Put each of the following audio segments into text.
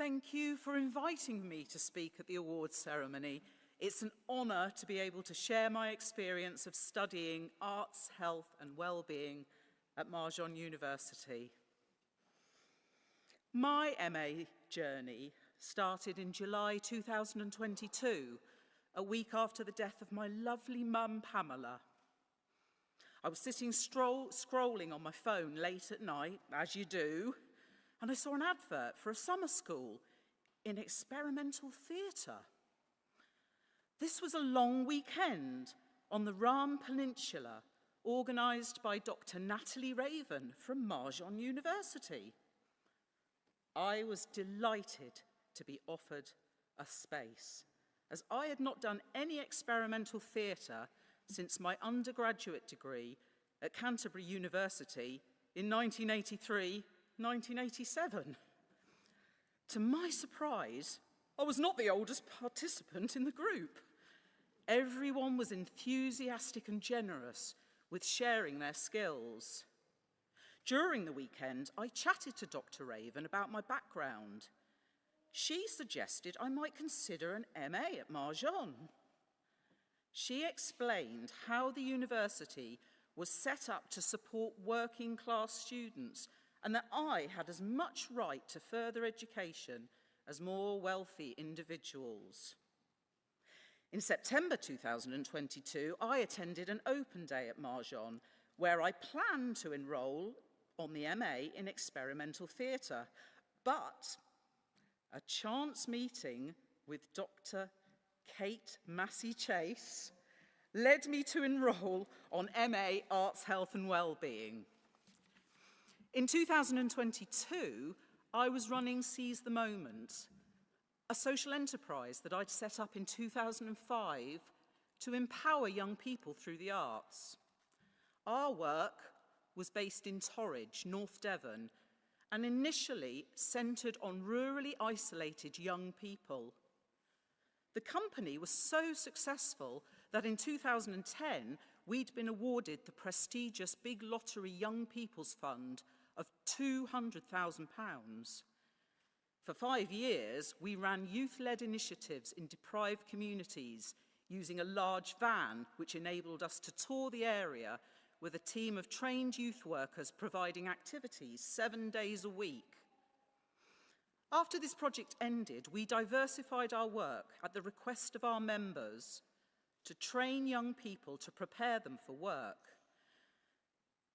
Thank you for inviting me to speak at the awards ceremony. It's an honour to be able to share my experience of studying arts, health and well-being at Marjon University. My MA journey started in July 2022, a week after the death of my lovely mum, Pamela. I was sitting scrolling on my phone late at night, as you do, and I saw an advert for a summer school in experimental theatre. This was a long weekend on the Rhine Peninsula, organised by Dr. Natalie Raven from Marjon University. I was delighted to be offered a space, as I had not done any experimental theatre since my undergraduate degree at Canterbury University in 1983-1987. To my surprise, I was not the oldest participant in the group. Everyone was enthusiastic and generous with sharing their skills. During the weekend, I chatted to Dr. Raven about my background. She suggested I might consider an MA at Marjon. She explained how the university was set up to support working class students and that I had as much right to further education as more wealthy individuals. In September 2022, I attended an open day at Marjon where I planned to enrol on the MA in experimental theatre, but a chance meeting with Dr. Kate Massey-Chase led me to enrol on MA Arts, Health and Wellbeing. In 2022, I was running Seize the Moment, a social enterprise that I'd set up in 2005 to empower young people through the arts. Our work was based in Torridge, North Devon, and initially centred on rurally isolated young people. The company was so successful that in 2010, we'd been awarded the prestigious Big Lottery Young People's Fund of £200,000. For 5 years, we ran youth-led initiatives in deprived communities using a large van, which enabled us to tour the area with a team of trained youth workers providing activities 7 days a week. After this project ended, we diversified our work at the request of our members to train young people to prepare them for work.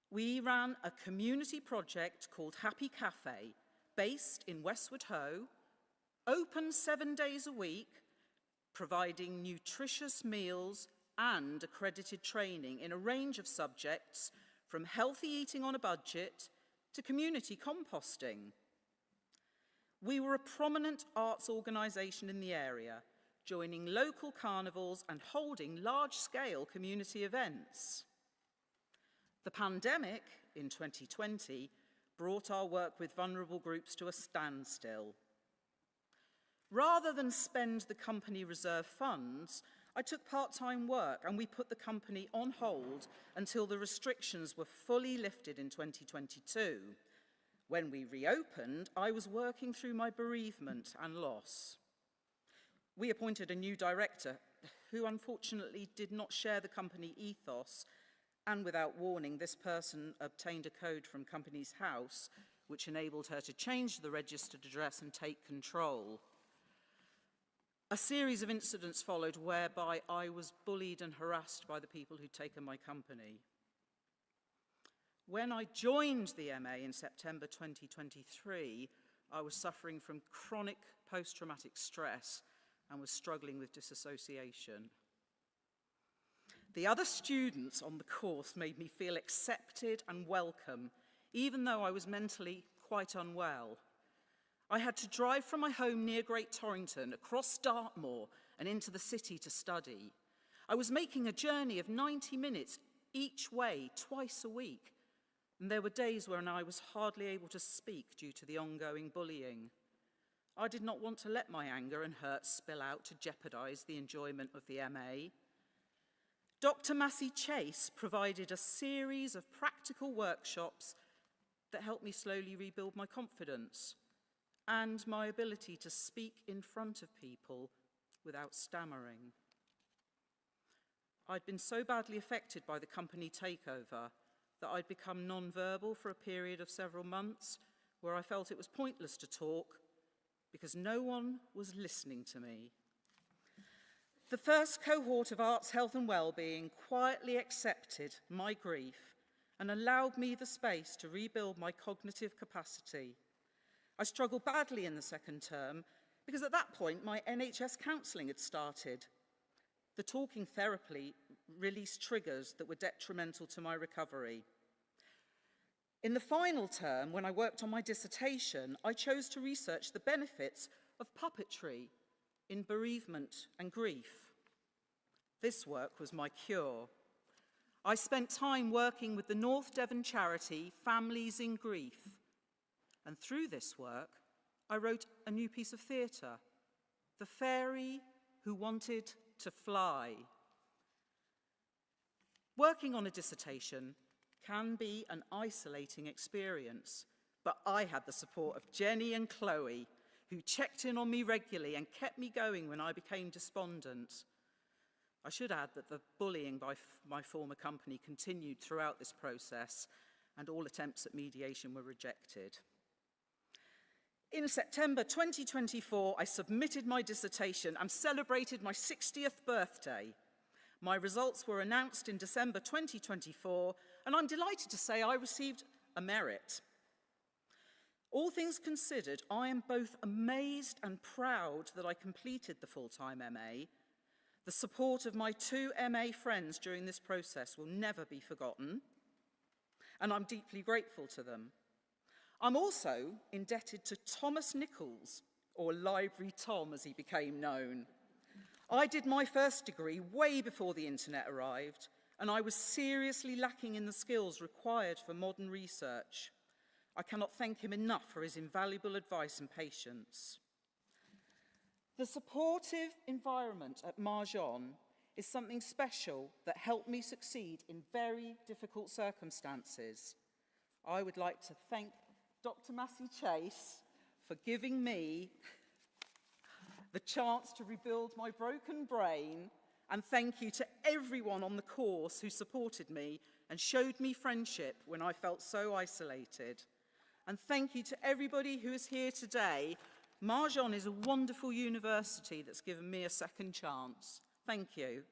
We ran a community project called Happy Cafe, based in Westward Ho, open 7 days a week, providing nutritious meals and accredited training in a range of subjects, from healthy eating on a budget to community composting. We were a prominent arts organisation in the area, joining local carnivals and holding large-scale community events. The pandemic in 2020 brought our work with vulnerable groups to a standstill. Rather than spend the company reserve funds, I took part-time work and we put the company on hold until the restrictions were fully lifted in 2022. When we reopened, I was working through my bereavement and loss. We appointed a new director who unfortunately did not share the company ethos, and without warning, this person obtained a code from Companies House which enabled her to change the registered address and take control. A series of incidents followed whereby I was bullied and harassed by the people who'd taken my company. When I joined the MA in September 2023, I was suffering from chronic post-traumatic stress and was struggling with disassociation. The other students on the course made me feel accepted and welcome, even though I was mentally quite unwell. I had to drive from my home near Great Torrington across Dartmoor and into the city to study. I was making a journey of 90 minutes each way, twice a week, and there were days when I was hardly able to speak due to the ongoing bullying. I did not want to let my anger and hurt spill out to jeopardise the enjoyment of the MA. Dr. Massey-Chase provided a series of practical workshops that helped me slowly rebuild my confidence. and my ability to speak in front of people without stammering. I'd been so badly affected by the company takeover that I'd become non-verbal for a period of several months where I felt it was pointless to talk because no one was listening to me. The first cohort of Arts, Health and Wellbeing quietly accepted my grief and allowed me the space to rebuild my cognitive capacity. I struggled badly in the second term because at that point my NHS counselling had started. The talking therapy released triggers that were detrimental to my recovery. In the final term, when I worked on my dissertation, I chose to research the benefits of puppetry in bereavement and grief. This work was my cure. I spent time working with the North Devon charity Families in Grief. And through this work, I wrote a new piece of theatre, The Fairy Who Wanted to Fly. Working on a dissertation can be an isolating experience, but I had the support of Jenny and Chloe, who checked in on me regularly and kept me going when I became despondent. I should add that the bullying by my former company continued throughout this process, and all attempts at mediation were rejected. In September 2024, I submitted my dissertation and celebrated my 60th birthday. My results were announced in December 2024, and I'm delighted to say I received a merit. All things considered, I am both amazed and proud that I completed the full-time MA. The support of my 2 MA friends during this process will never be forgotten, and I'm deeply grateful to them. I'm also indebted to Thomas Nichols, or Library Tom as he became known. I did my first degree way before the internet arrived, and I was seriously lacking in the skills required for modern research. I cannot thank him enough for his invaluable advice and patience. The supportive environment at Marjon is something special that helped me succeed in very difficult circumstances. I would like to thank Dr. Massey Chase for giving me the chance to rebuild my broken brain, and thank you to everyone on the course who supported me and showed me friendship when I felt so isolated. And thank you to everybody who is here today. Marjon is a wonderful university that's given me a second chance. Thank you.